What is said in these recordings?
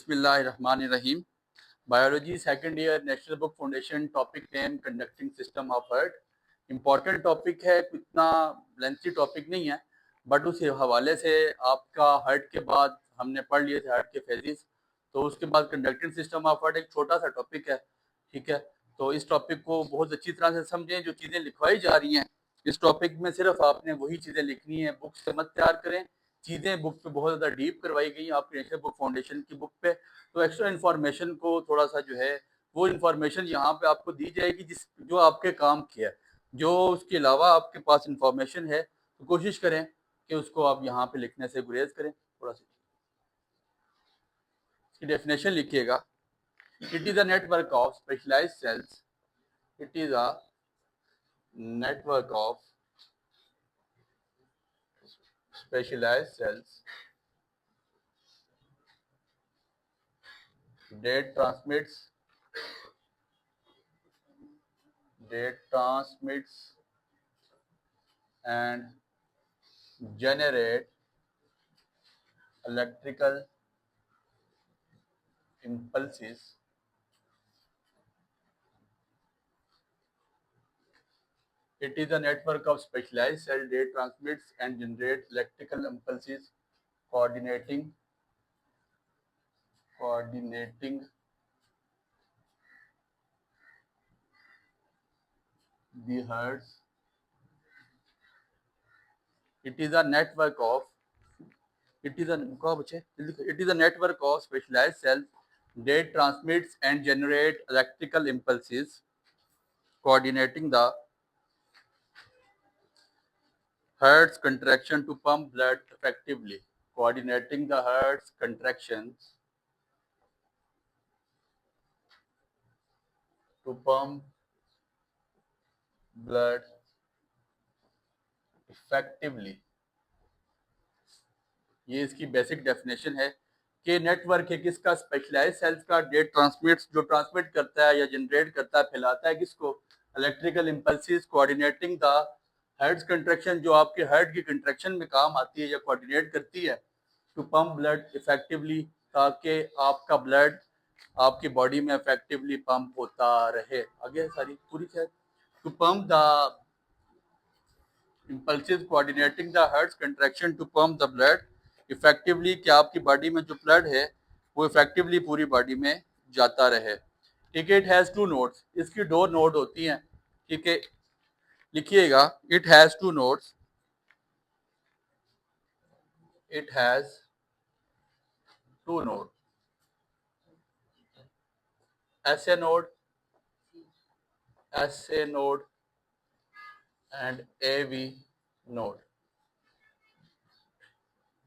बिस्मिल्लाहिर्रहमानिर्रहीम। Biology second year, national book foundation. Topic name conducting system of heart. Important topic है, इतना lengthy topic नहीं है, but उस हवाले से आपका हर्ट के बाद हमने पढ़ लिए थे हर्ट के फेजिस, तो उसके बाद कंडक्टिंग सिस्टम ऑफ हर्ट एक छोटा सा टॉपिक है। ठीक है, तो इस टॉपिक को बहुत अच्छी तरह से समझें। जो चीज़ें लिखवाई जा रही हैं इस टॉपिक में, सिर्फ आपने वही चीज़ें लिखनी है, बुक से मत तैयार करें। चीज़ें बुक पे बहुत ज़्यादा डीप करवाई गई आपकी नेशनल बुक फाउंडेशन की बुक पे, तो एक्स्ट्रा इन्फॉर्मेशन को थोड़ा सा जो है वो इन्फॉर्मेशन यहाँ पे आपको दी जाएगी जो आपके काम की है। जो उसके अलावा आपके पास इन्फॉर्मेशन है तो कोशिश करें कि उसको आप यहाँ पे लिखने से गुरेज करें। थोड़ा सा इसकी डेफिनेशन लिखिएगा। It is a network of specialized cells. It is a network of specialized cells that transmits and generate electrical impulses. It is a network of specialized cells that transmits and generate electrical impulses, coordinating the hertz. It is a network of it is a network of specialized cells that transmits and generate electrical impulses, coordinating the heart's contraction to pump blood effectively. Coordinating the heart's contractions to pump blood effectively. ये इसकी basic definition है कि network है किसका, specialise sales का, date transmits, जो transmit करता है या जनरेट करता है, फैलाता है किसको, electrical impulses, coordinating the heart contraction, जो आपके हार्ट की कंट्रैक्शन में काम आती है या कोऑर्डिनेट करती है, टू पंप ब्लड इफेक्टिवली, ताकि आपका ब्लड आपकी बॉडी में इफेक्टिवली पंप होता रहे। आगे सारी पूरी है। To pump the impulses coordinating the heart's contraction to pump the blood effectively, कि आपकी बॉडी में जो ब्लड है वो इफेक्टिवली पूरी बॉडी में जाता रहे। ठीक है, इट हैज़ टू नोड्स, इसकी दो नोड होती हैं। ठीक है, लिखिएगा, it has two nodes. It has two node, SA node, SA node and AV node.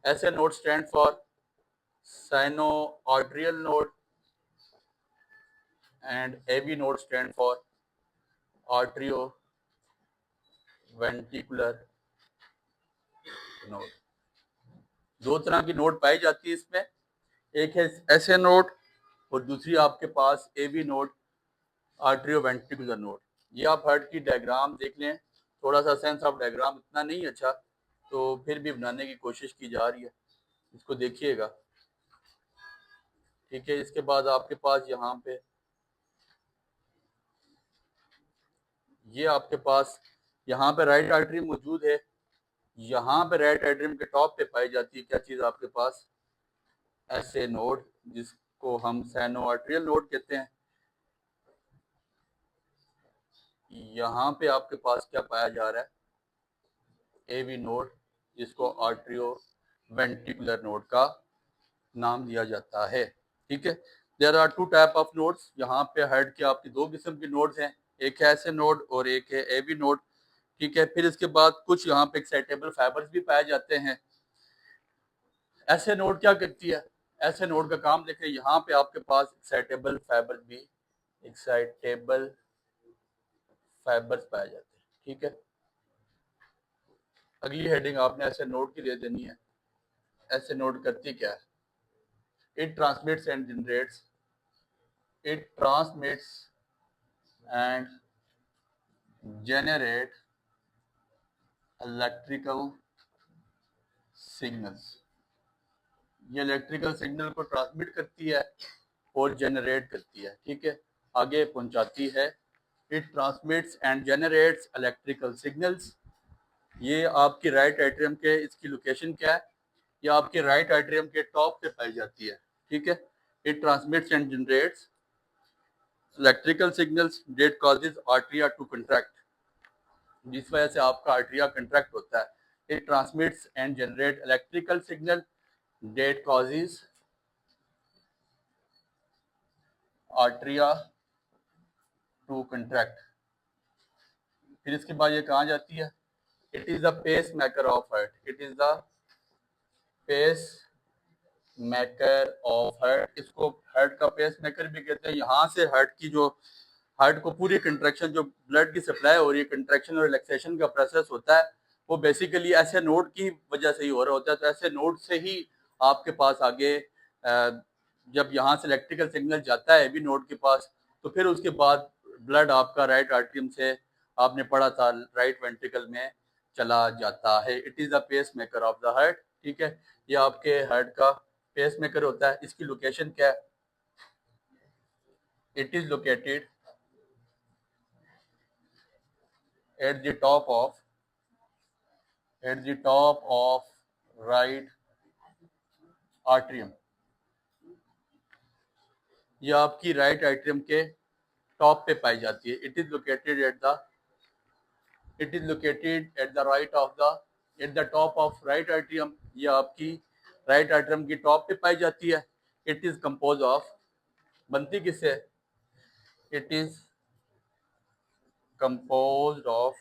SA node stand for sinoatrial node and AV node stand for arterioventricular node. दो तरह की नोड पाई जाती है इसमें, एक है SA नोड और दूसरी आपके पास AV नोड, आर्ट्रियोवेंट्रिकुलर नोड। ये आप हार्ट की डायग्राम देख लें, थोड़ा सा सेंस ऑफ डायग्राम इतना नहीं अच्छा, तो फिर भी बनाने की कोशिश की जा रही है, इसको देखिएगा। ठीक है, इसके बाद आपके पास यहाँ पे ये आपके पास यहाँ पे राइट आर्टरी मौजूद है। यहाँ पे राइट एट्रियम के टॉप पे पाई जाती है क्या चीज़, आपके पास SA नोड, जिसको हम साइनोआर्ट्रियल नोड कहते हैं। यहाँ पे आपके पास क्या पाया जा रहा है, AV नोड, जिसको आर्ट्रियो वेंट्रिकुलर नोड का नाम दिया जाता है। ठीक है, there are two type of nodes. यहाँ पे हार्ट के आपकी दो किस्म के नोड्स हैं, एक है SA नोड और एक है AV नोड। ठीक है, फिर इसके बाद कुछ यहाँ पे एक्साइटेबल फाइबर्स भी पाए जाते हैं। SA नोड क्या करती है, SA नोड का काम देखें, यहाँ पे आपके पास एक्साइटेबल फाइबर्स पाए जाते हैं। ठीक है, अगली हेडिंग आपने ऐसे नोड की दे देनी है। ऐसे नोड करती क्या है, it transmits and generate electrical signals. ये इलेक्ट्रिकल सिग्नल को ट्रांसमिट करती है और जनरेट करती है, ठीक है, आगे पहुंचाती है। It transmits and generates electrical signals. ये आपकी राइट एट्रियम के, इसकी लोकेशन क्या है, ये आपके राइट एट्रियम के टॉप पे पाई जाती है, ठीक है। It transmits and generates electrical signals that causes atria to contract, जिस वजह से आपका आर्टरिया कंट्रैक्ट होता है। It transmits and generate electrical signal that causes atria to contract. फिर इसके बाद ये कहाँ जाती है, it is the pace maker of heart, it is the pace maker of heart. इसको हार्ट का पेस मेकर भी कहते हैं। यहाँ से हार्ट की जो, हार्ट को पूरी कंट्रैक्शन, जो ब्लड की सप्लाई हो रही है, कंट्रैक्शन और रिलैक्सेशन का प्रोसेस होता है, वो बेसिकली ऐसे नोड की वजह से ही हो रहा होता है। तो ऐसे नोड से ही आपके पास आगे जब यहाँ से इलेक्ट्रिकल सिग्नल जाता है भी नोड के पास, तो फिर उसके बाद ब्लड आपका राइट आर्टरियम से, आपने पढ़ा था, राइट वेंट्रिकल में चला जाता है। It is the pace maker of the heart, ठीक है। ये आपके हार्ट का पेस मेकर होता है। इसकी लोकेशन क्या है, it is located at the top of right atrium. ये आपकी राइट आर्टरियम के टॉप पे पाई जाती है। It is located at the right of the, at the top of right atrium. ये आपकी राइट आर्टरियम की टॉप पे पाई जाती है। इट इज कंपोज ऑफ, बनती किससे, it is composed of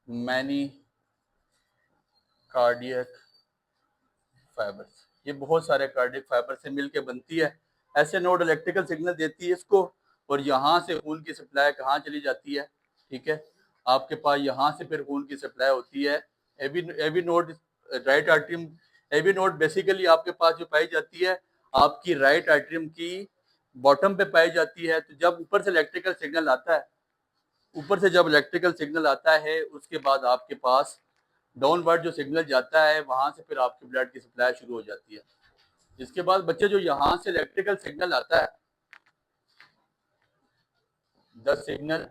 many cardiac fibres. ये बहुत सारे कार्डियक फाइबर से मिलकर बनती है। ऐसे नोड इलेक्ट्रिकल सिग्नल देती है इसको, और यहाँ से खून की सप्लाई कहाँ चली जाती है, ठीक है, आपके पास यहाँ से फिर खून की सप्लाई होती है। AV node, right atrium, AV node basically आपके पास जो पाई जाती है, आपकी राइट आर्टरियम की बॉटम पे पाई जाती है। तो जब ऊपर से इलेक्ट्रिकल सिग्नल आता है, ऊपर से जब इलेक्ट्रिकल सिग्नल आता है, उसके बाद आपके पास डाउनवर्ड जो सिग्नल जाता है, वहां से फिर आपकी ब्लड की सप्लाई शुरू हो जाती है। इसके बाद बच्चे जो यहाँ से इलेक्ट्रिकल सिग्नल आता है, the signal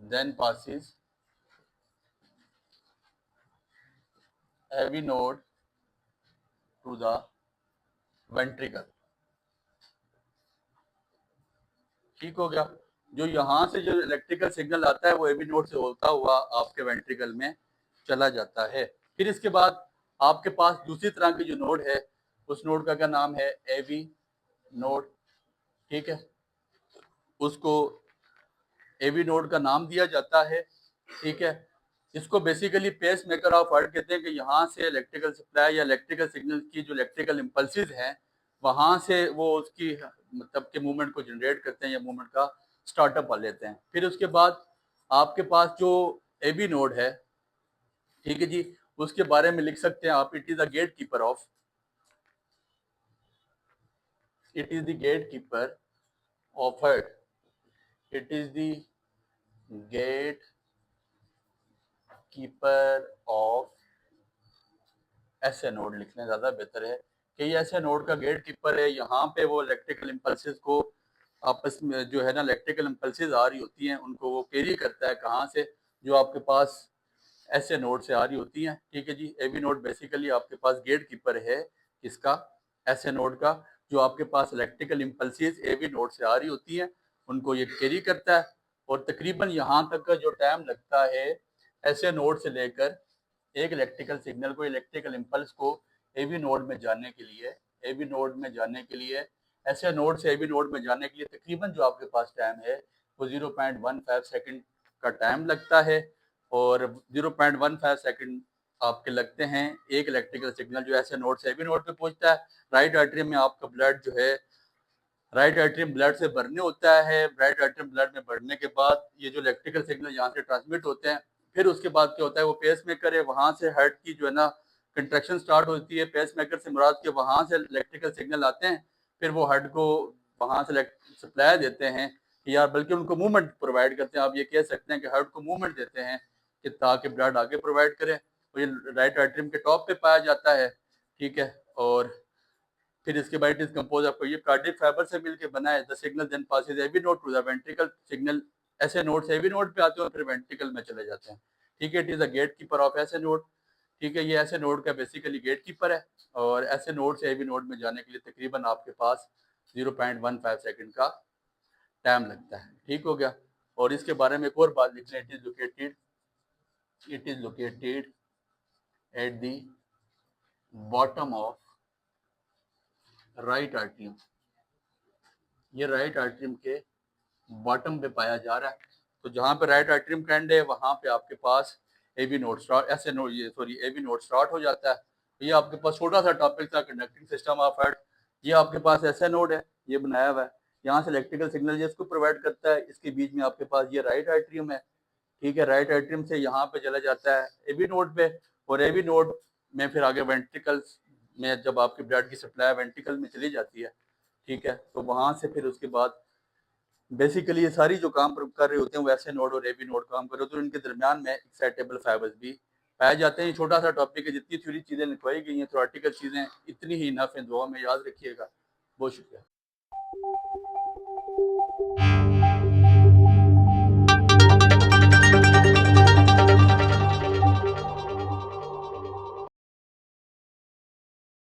then passes AV node to the ventricle, ठीक हो गया। जो यहाँ से जो इलेक्ट्रिकल सिग्नल आता है, वो एवी नोड से होता हुआ आपके वेंट्रिकल में चला जाता है। फिर इसके बाद आपके पास दूसरी तरह की जो नोड है, उस नोड का क्या नाम है, एवी नोड, ठीक है। उसको एवी नोड का नाम दिया जाता है, ठीक है। इसको basically pace maker of heart कहते हैं कि यहाँ से इलेक्ट्रिकल सप्लाई या इलेक्ट्रिकल सिग्नल की जो इलेक्ट्रिकल इम्पल्सिस हैं, वहाँ से वो उसकी मतलब के मूवमेंट को जनरेट करते हैं या मूवमेंट का स्टार्टअप कर लेते हैं। फिर उसके बाद आपके पास जो एबी नोड है, ठीक है जी, उसके बारे में लिख सकते हैं आप, it is the gatekeeper of, it is the gatekeeper of heart, it is the gatekeeper of, SA node लिखना ज़्यादा बेहतर है कि ये ऐसे नोड का गेट कीपर है। यहाँ पे वो इलेक्ट्रिकल इम्पल्सिस को आपस में, जो है ना, इलेक्ट्रिकल इम्पल्सिस आ रही होती हैं, उनको वो कैरी करता है कहाँ से, जो आपके पास ऐसे नोड से आ रही होती हैं, ठीक है जी। एवी नोड बेसिकली आपके पास गेट कीपर है इसका, ऐसे नोड का, जो आपके पास इलेक्ट्रिकल इम्पल्सिस एवी नोड से आ रही होती हैं, उनको ये कैरी करता है। और तकरीबन यहाँ तक का जो टाइम लगता है ऐसे नोड से लेकर एक इलेक्ट्रिकल सिग्नल को, इलेक्ट्रिकल इम्पल्स को एवी नोड में जाने के लिए, एवी नोड में जाने के लिए, ऐसे नोड से एवी नोड में जाने के लिए तकरीबन जो आपके पास टाइम है वो 0.15 सेकंड का टाइम लगता है। और 0.15 सेकंड आपके लगते हैं एक इलेक्ट्रिकल सिग्नल जो ऐसे नोड से एवी नोड पे पहुंचता है। राइट आर्टरियम में आपका ब्लड जो है, राइट आर्टरियम ब्लड से भरने होता है। राइट आर्टरियम ब्लड में भरने के बाद ये जो इलेक्ट्रिकल सिग्नल यहाँ से ट्रांसमिट होते हैं, फिर उसके बाद क्या होता है, वो पेस मेकर है, वहाँ से हार्ट की जो है ना कंट्रैक्शन स्टार्ट होती है। पेस मेकर से मुराद के वहाँ से इलेक्ट्रिकल सिग्नल आते हैं, फिर वो हार्ट को वहाँ से सप्लाई देते हैं कि यार, बल्कि उनको मूवमेंट प्रोवाइड करते हैं। आप ये कह सकते हैं कि हार्ट को मूवमेंट देते हैं कि ताकि ब्लड आगे प्रोवाइड करें। तो ये राइट आर्टरियम के टॉप पे पाया जाता है, ठीक है। और फिर इसके बाद इट इज कंपोज आपको ये कार्डियक फाइबर से मिलकर बना है। The signal then passes AV node to the ventricle, signal SA node से एवी नोड पे आते हैं और फिर वेंट्रिकल में चले जाते हैं, ठीक है। It is a gatekeeper of SA node, ठीक है। ये ऐसे नोड का बेसिकली गेट कीपर है और ऐसे नोड से एवी नोड में जाने के लिए तकरीबन आपके पास 0.15 सेकंड का टाइम लगता है, ठीक हो गया। और इसके बारे में एक और बात लिख लें, it is located at the bottom of right atrium, ये राइट आर्टरियम के बॉटम पे पाया जा रहा है। तो जहाँ पे राइट आर्टरियम का एंड है वहाँ पे आपके पास एवी नोड स्टार्ट ऐसे नोड ये सॉरी एवी नोड स्टार्ट हो जाता है। तो ये आपके पास छोटा सा टॉपिक था कंडक्टिंग सिस्टम ऑफ हार्ट। ये आपके पास ऐसा नोड है, ये बनाया हुआ है, यहाँ से इलेक्ट्रिकल सिग्नल जिसको प्रोवाइड करता है। इसके बीच में आपके पास ये राइट आर्टरियम है, ठीक है। राइट आर्टरियम से यहाँ पे चला जाता है एवी नोड पे, और एवी नोड में फिर आगे वेंट्रिकल्स में जब आपकी ब्लड की सप्लाई वेंट्रिकल में चली जाती है, ठीक है, तो वहाँ से फिर उसके बाद बेसिकली ये सारी जो काम कर रहे होते हैं वो ऐसे नोड और एबी नोड काम कर रहे होते हैं, इनके दरमियान में एक्साइटेबल फाइबर्स भी पाए जाते हैं। छोटा सा टॉपिक है, जितनी थ्योरी चीज़ें लिखवाई गई हैं थ्योरेटिकल चीज़ें इतनी ही इनफ है, दुआ में याद रखिएगा। बहुत शुक्रिया।